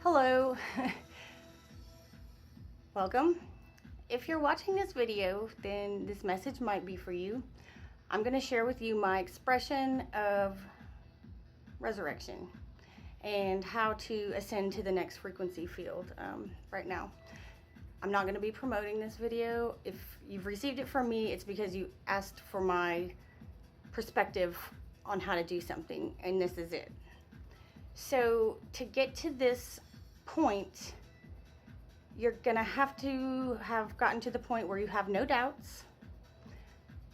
Hello. Welcome. If you're watching this video, then this message might be for you. I'm going to share with you my expression of resurrection and how to ascend to the next frequency field right now. I'm not going to be promoting this video. If you've received it from me, it's because you asked for my perspective on how to do something, and this is it. So to get to this point, you're gonna have to have gotten to the point where you have no doubts,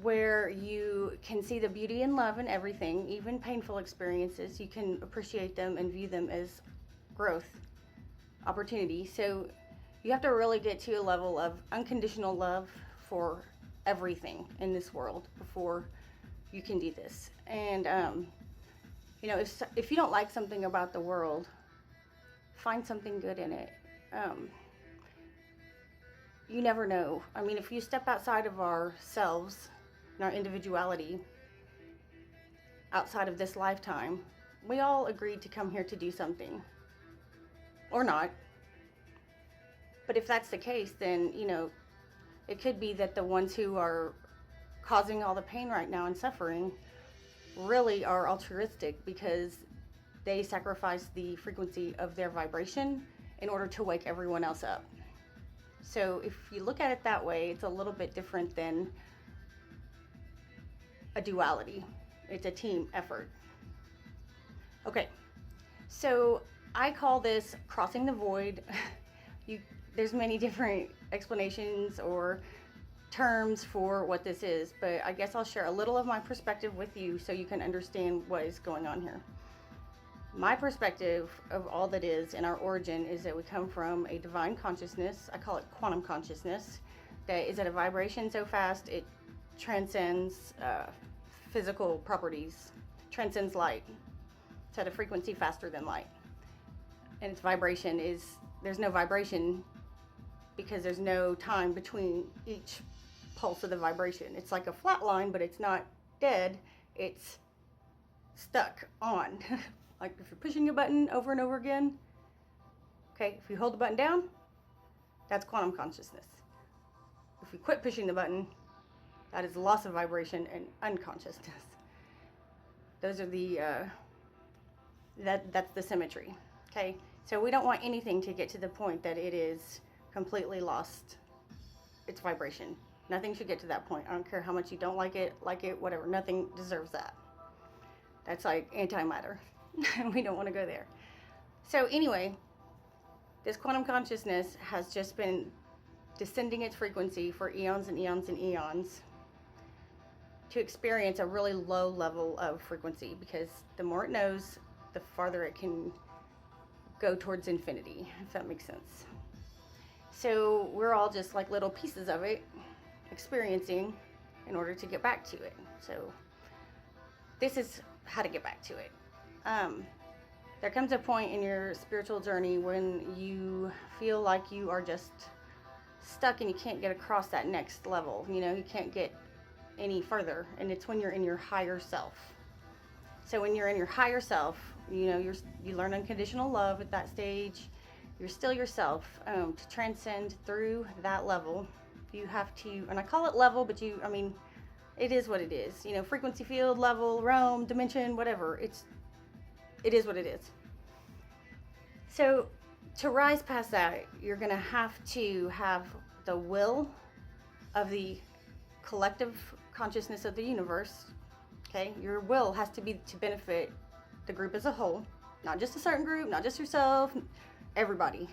where you can see the beauty and love in everything, even painful experiences. You can appreciate them and view them as growth opportunity. So you have to really get to a level of unconditional love for everything in this world before you can do this. And you know, if you don't like something about the world, find something good in it. You never know. I mean, if you step outside of ourselves and our individuality, outside of this lifetime, we all agreed to come here to do something, or not. But if that's the case, then, you know, it could be that the ones who are causing all the pain right now and suffering really are altruistic because they sacrifice the frequency of their vibration in order to wake everyone else up. So if you look at it that way, it's a little bit different than a duality. It's a team effort. Okay, so I call this crossing the void. There's many different explanations or terms for what this is, but I guess I'll share a little of my perspective with you so you can understand what is going on here. My perspective of all that is in our origin is that we come from a divine consciousness. I call it quantum consciousness, that is at a vibration so fast it transcends physical properties, transcends light. It's at a frequency faster than light. And its vibration is, there's no vibration because there's no time between each pulse of the vibration. It's like a flat line, but it's not dead, it's stuck on. Like if you're pushing a button over and over again, okay, if you hold the button down, that's quantum consciousness. If you quit pushing the button, that is loss of vibration and unconsciousness. Those are the, that's the symmetry, okay? So we don't want anything to get to the point that it is completely lost its vibration. Nothing should get to that point. I don't care how much you don't like it, whatever. Nothing deserves that. That's like antimatter. We don't want to go there. So anyway, this quantum consciousness has just been descending its frequency for eons and eons and eons to experience a really low level of frequency, because the more it knows, the farther it can go towards infinity, if that makes sense. So we're all just like little pieces of it, experiencing in order to get back to it. So this is how to get back to it. There comes a point in your spiritual journey when you feel like you are just stuck and you can't get across that next level. You know, you can't get any further, and it's when you're in your higher self. So when you're in your higher self, you know, you learn unconditional love at that stage. You're still yourself. To transcend through that level, you have to, and I call it level, but I mean, it is what it is. You know, frequency field, level, realm, dimension, whatever. It is what it is. So to rise past that, you're going to have to have the will of the collective consciousness of the universe. Okay, your will has to be to benefit the group as a whole, not just a certain group, not just yourself, everybody.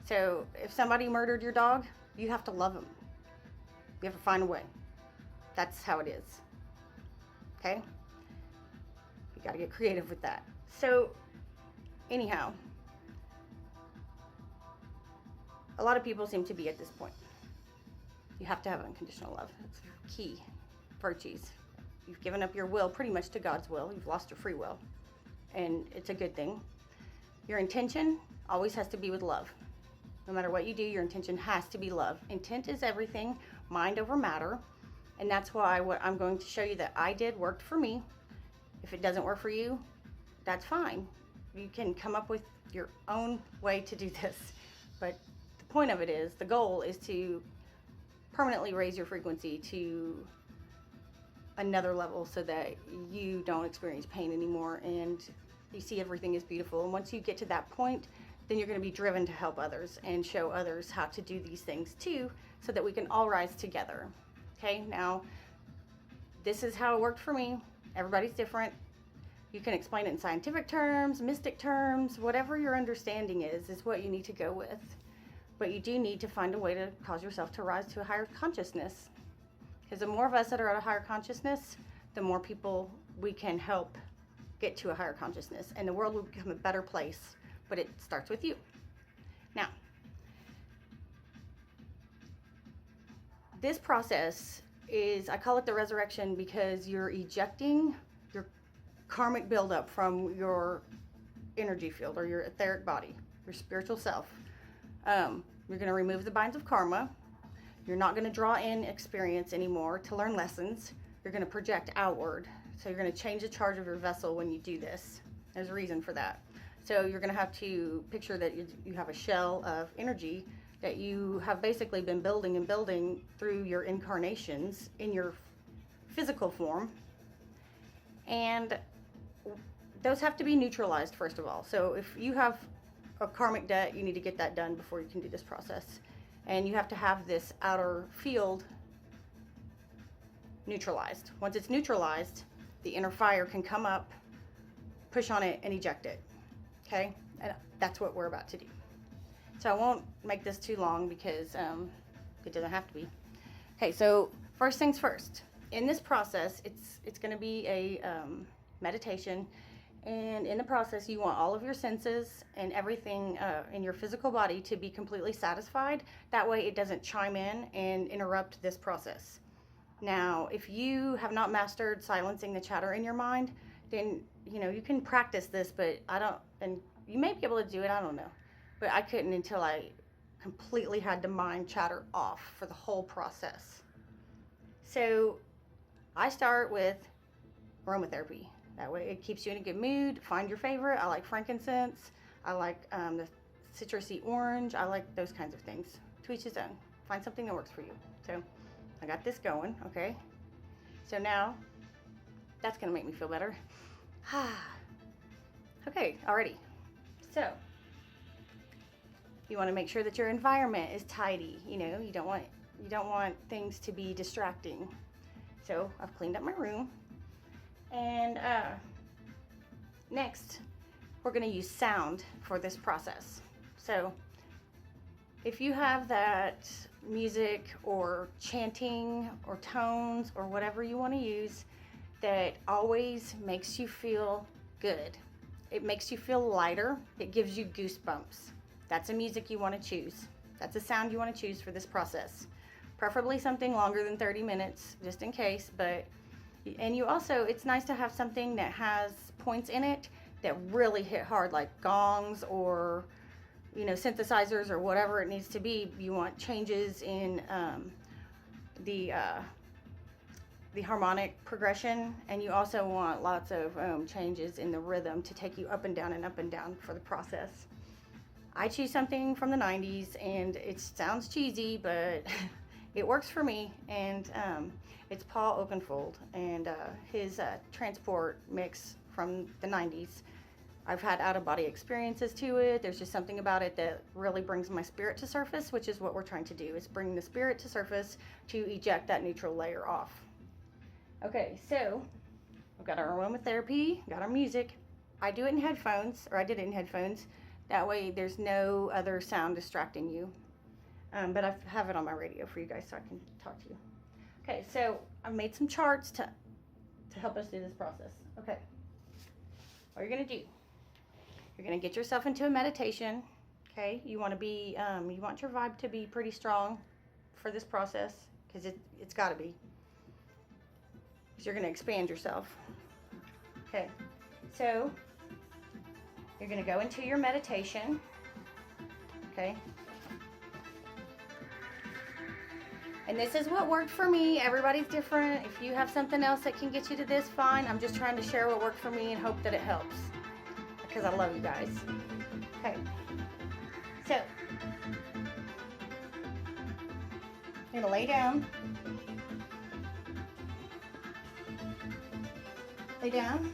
So if somebody murdered your dog, you have to love them. You have to find a way. That's how it is. Okay? You got to get creative with that. So anyhow, a lot of people seem to be at this point. You have to have unconditional love. It's key virtues. You've given up your will pretty much to God's will. You've lost your free will, and it's a good thing. Your intention always has to be with love. No matter what you do, your intention has to be love. Intent is everything, mind over matter. And that's why what I'm going to show you that I did worked for me. If it doesn't work for you, that's fine. You can come up with your own way to do this, but the point of it is, the goal is to permanently raise your frequency to another level so that you don't experience pain anymore and you see everything is beautiful. And once you get to that point, then you're going to be driven to help others and show others how to do these things too, so that we can all rise together. Okay, now this is how it worked for me. Everybody's different. You can explain it in scientific terms, mystic terms, whatever your understanding is what you need to go with. But you do need to find a way to cause yourself to rise to a higher consciousness. Because the more of us that are at a higher consciousness, the more people we can help get to a higher consciousness. And the world will become a better place. But it starts with you. Now, this process is, I call it the resurrection, because you're ejecting your karmic buildup from your energy field or your etheric body, your spiritual self. You're going to remove the binds of karma. You're not going to draw in experience anymore to learn lessons. You're going to project outward. So you're going to change the charge of your vessel when you do this. There's a reason for that. So you're going to have to picture that you have a shell of energy that you have basically been building and building through your incarnations in your physical form. And those have to be neutralized, first of all. So if you have a karmic debt, you need to get that done before you can do this process. And you have to have this outer field neutralized. Once it's neutralized, the inner fire can come up, push on it, and eject it. Okay? And that's what we're about to do. So I won't make this too long because it doesn't have to be. Okay, so first things first. In this process, it's going to be a meditation. And in the process, you want all of your senses and everything in your physical body to be completely satisfied. That way it doesn't chime in and interrupt this process. Now, if you have not mastered silencing the chatter in your mind, then, you can practice this, but and you may be able to do it, I don't know. But I couldn't until I completely had the mind chatter off for the whole process. So I start with aromatherapy. That way it keeps you in a good mood. Find your favorite. I like frankincense. I like the citrusy orange. I like those kinds of things. To each his own. Find something that works for you. So I got this going, okay? So now that's going to make me feel better. Okay, alrighty. So you want to make sure that your environment is tidy. You don't want things to be distracting. So I've cleaned up my room. And next, we're going to use sound for this process. So if you have that music or chanting or tones or whatever you want to use that always makes you feel good, it makes you feel lighter, it gives you goosebumps, that's a music you want to choose. That's a sound you want to choose for this process. Preferably something longer than 30 minutes, just in case, and you also, it's nice to have something that has points in it that really hit hard, like gongs or, synthesizers or whatever it needs to be. You want changes in the harmonic progression, and you also want lots of changes in the rhythm to take you up and down for the process. I choose something from the 90s, and it sounds cheesy, but it works for me, and it's Paul Oakenfold and his transport mix from the 90s. I've had out-of-body experiences to it. There's just something about it that really brings my spirit to surface, which is what we're trying to do, is bring the spirit to surface to eject that neutral layer off. Okay, so we've got our aromatherapy, got our music. I do it in headphones, or I did it in headphones. That way there's no other sound distracting you. But I have it on my radio for you guys so I can talk to you. Okay, so I've made some charts to help us do this process. Okay, what you're going to do, you're going to get yourself into a meditation. Okay, you want your vibe to be pretty strong for this process, because it's got to be. Because you're going to expand yourself. Okay, so you're going to go into your meditation. Okay. And this is what worked for me. Everybody's different. If you have something else that can get you to this, fine. I'm just trying to share what worked for me and hope that it helps. because I love you guys. Okay. So, you're gonna lay down. Lay down.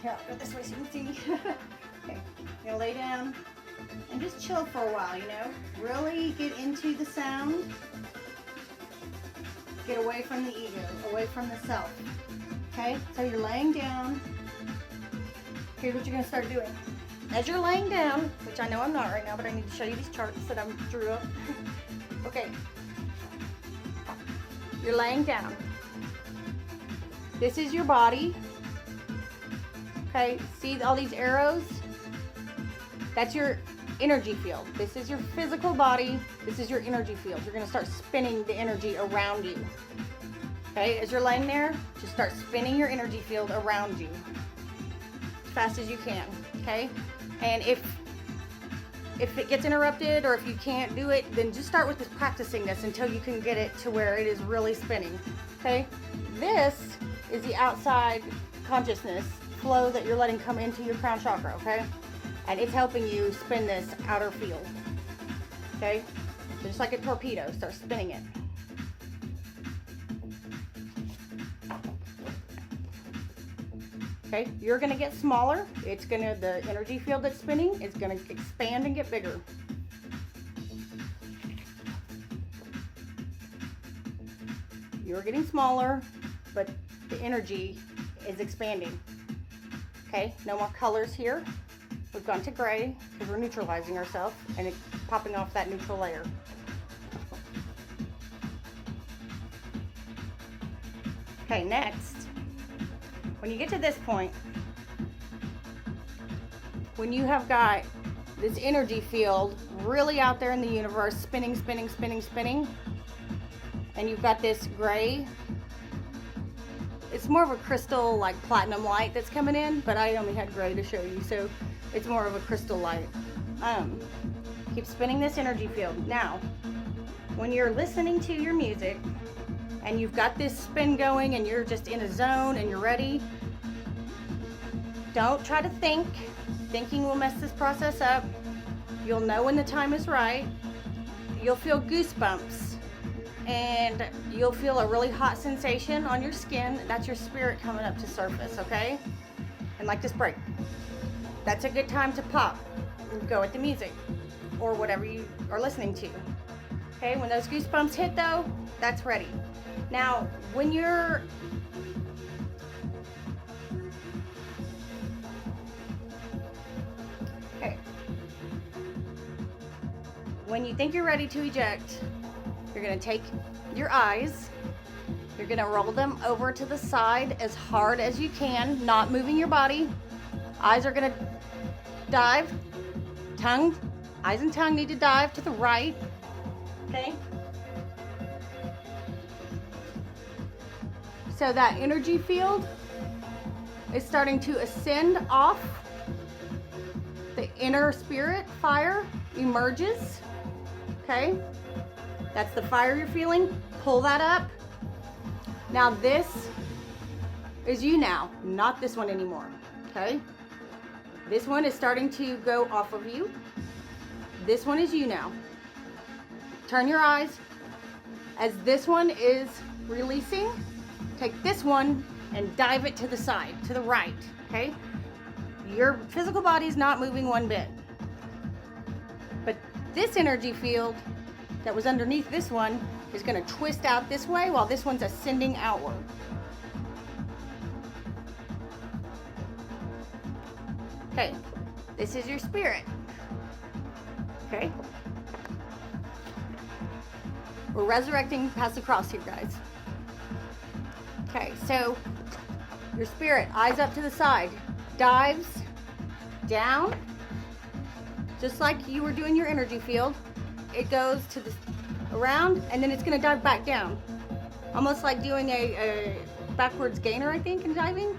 Here, I'll go this way so you can see. Okay, you're gonna lay down and just chill for a while, you know? Really get into the sound. Get away from the ego, away from the self. Okay, so you're laying down. Here's what you're gonna start doing. As you're laying down, which I know I'm not right now, but I need to show you these charts that I drew up. Okay, you're laying down. This is your body. Okay, see all these arrows? That's your energy field. This is your physical body. This is your energy field. You're gonna start spinning the energy around you. Okay, as you're laying there, just start spinning your energy field around you as fast as you can. Okay, and if it gets interrupted or if you can't do it, then just start with this practicing this until you can get it to where it is really spinning. Okay, this is the outside consciousness flow that you're letting come into your crown chakra. Okay, and it's helping you spin this outer field. Okay, so just like a torpedo, start spinning it. Okay, you're gonna get smaller. It's gonna, the energy field that's spinning is gonna expand and get bigger. You're getting smaller, but the energy is expanding. Okay, no more colors here. We've gone to gray because we're neutralizing ourselves and it's popping off that neutral layer. Okay, next, when you get to this point, when you have got this energy field really out there in the universe, spinning, spinning, spinning, spinning, and you've got this gray, it's more of a crystal, like platinum light that's coming in, but I only had gray to show you, so it's more of a crystal light. Keep spinning this energy field. Now, when you're listening to your music and you've got this spin going and you're just in a zone and you're ready, don't try to think. Thinking will mess this process up. You'll know when the time is right. You'll feel goosebumps and you'll feel a really hot sensation on your skin. That's your spirit coming up to surface, okay? And like this break. That's a good time to pop and go with the music or whatever you are listening to. Okay, when those goosebumps hit though, that's ready. Now, when you're when you think you're ready to eject, you're going to take your eyes, you're going to roll them over to the side as hard as you can, not moving your body. Eyes are going to dive, tongue, eyes and tongue need to dive to the right, okay? So that energy field is starting to ascend off. The inner spirit fire emerges. Okay, that's the fire you're feeling. Pull that up. Now this is you now, not this one anymore. Okay, this one is starting to go off of you. This one is you now. Turn your eyes. As this one is releasing, take this one and dive it to the side, to the right. Okay, your physical body is not moving one bit. But this energy field that was underneath this one is going to twist out this way while this one's ascending outward. Okay, this is your spirit. Okay? We're resurrecting past the cross here, guys. Okay, so your spirit, eyes up to the side, dives down. Just like you were doing your energy field, it goes to the around and then it's going to dive back down. Almost like doing a backwards gainer, I think, in diving.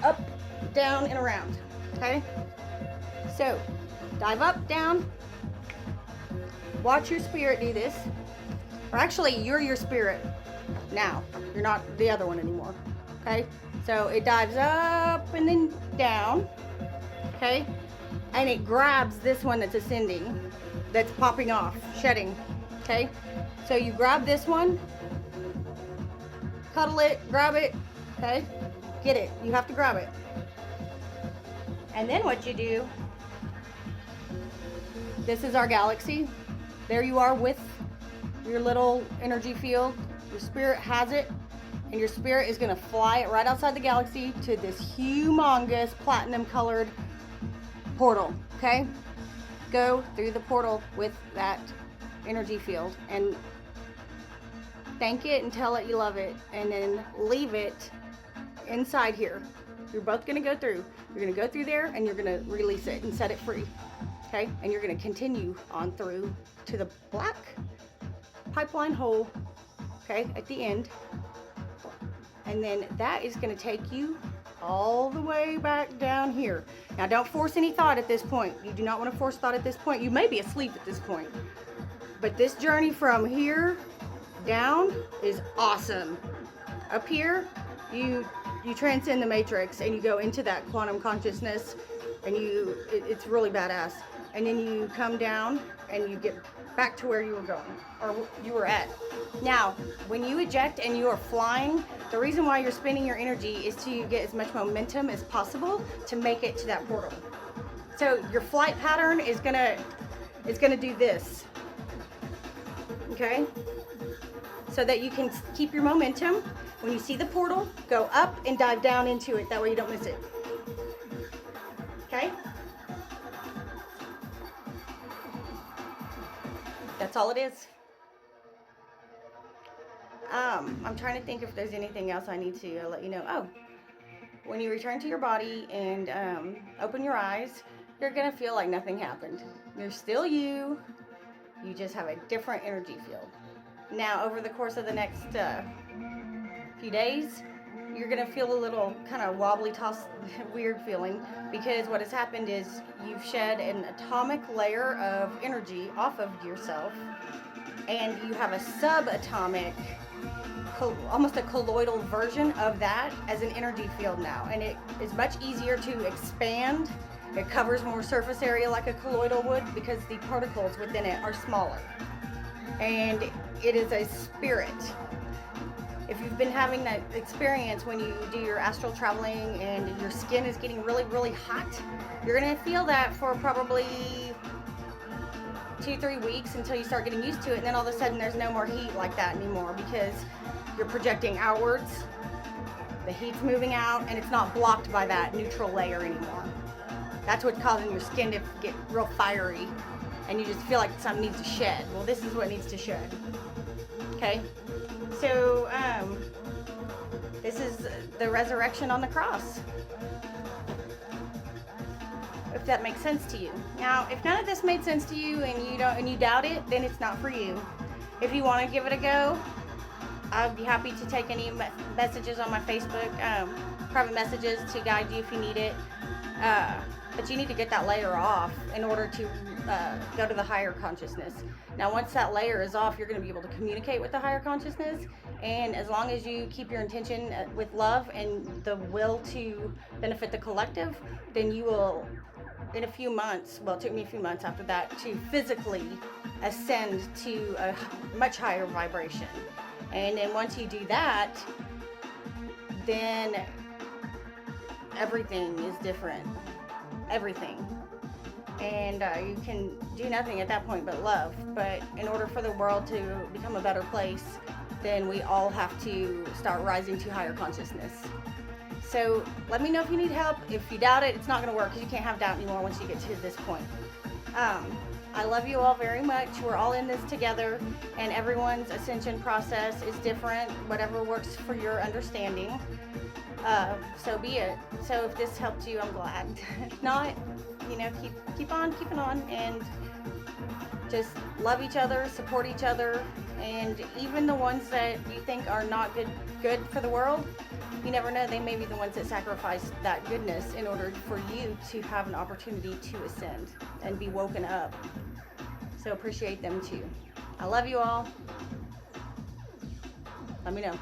Up, down, and around. Okay? So, dive up, down. Watch your spirit do this. Or actually, you're your spirit now. You're not the other one anymore. Okay? So, it dives up and then down. okay? And it grabs this one that's ascending, that's popping off, shedding, okay? So you grab this one, cuddle it, grab it, okay? Get it, you have to grab it. And then what you do, this is our galaxy. There you are with your little energy field. Your spirit has it, and your spirit is gonna fly it right outside the galaxy to this humongous platinum colored portal, okay? Go through the portal with that energy field and thank it and tell it you love it, and then leave it inside here. You're both gonna go through. You're gonna go through there and you're gonna release it and set it free, okay? And you're gonna continue on through to the black pipeline hole, okay, at the end. And then that is gonna take you all the way back down here. Now don't force any thought at this point. You do not want to force thought at this point. You may be asleep at this point. But this journey from here down is awesome. Up here, you transcend the matrix and you go into that quantum consciousness, and it's really badass. And then you come down and you get back to where you were going, or you were at. Now, when you eject and you are flying, the reason why you're spending your energy is to get as much momentum as possible to make it to that portal. So your flight pattern is gonna do this, okay? So that you can keep your momentum. When you see the portal, go up and dive down into it. That way you don't miss it, okay? That's all it is. I'm trying to think if there's anything else I need to let you know. Oh, when you return to your body and open your eyes, you're gonna feel like nothing happened. You're still you. You just have a different energy field. Now, over the course of the next few days, you're gonna feel a little kind of wobbly, weird feeling, because what has happened is you've shed an atomic layer of energy off of yourself, and you have a subatomic, almost a colloidal version of that as an energy field now, and it is much easier to expand. It covers more surface area like a colloidal would because the particles within it are smaller, and it is a spirit. If you've been having that experience when you do your astral traveling and your skin is getting really, really hot, you're gonna feel that for probably 2-3 weeks until you start getting used to it, and then all of a sudden there's no more heat like that anymore because you're projecting outwards, the heat's moving out, and it's not blocked by that neutral layer anymore. That's what's causing your skin to get real fiery, and you just feel like something needs to shed. Well, this is what needs to shed, okay? So, this is the resurrection on the cross, if that makes sense to you. Now, if none of this made sense to you and you doubt it, then it's not for you. If you want to give it a go, I'd be happy to take any messages on my Facebook, private messages to guide you if you need it. But you need to get that layer off in order to go to the higher consciousness. Now, once that layer is off, you're going to be able to communicate with the higher consciousness. And as long as you keep your intention with love and the will to benefit the collective, then you will, in a few months, well, it took me a few months after that, to physically ascend to a much higher vibration. And then once you do that, then everything is different. Everything. And you can do nothing at that point but love. But in order for the world to become a better place, then we all have to start rising to higher consciousness. So let me know if you need help. If you doubt it, it's not going to work because you can't have doubt anymore once you get to this point. I love you all very much. We're all in this together, and everyone's ascension process is different. Whatever works for your understanding. So be it. So if this helped you, I'm glad. If not, keep on keeping on, and just love each other, support each other, and even the ones that you think are not good for the world, you never know, they may be the ones that sacrifice that goodness in order for you to have an opportunity to ascend and be woken up. So appreciate them too. I love you all. Let me know.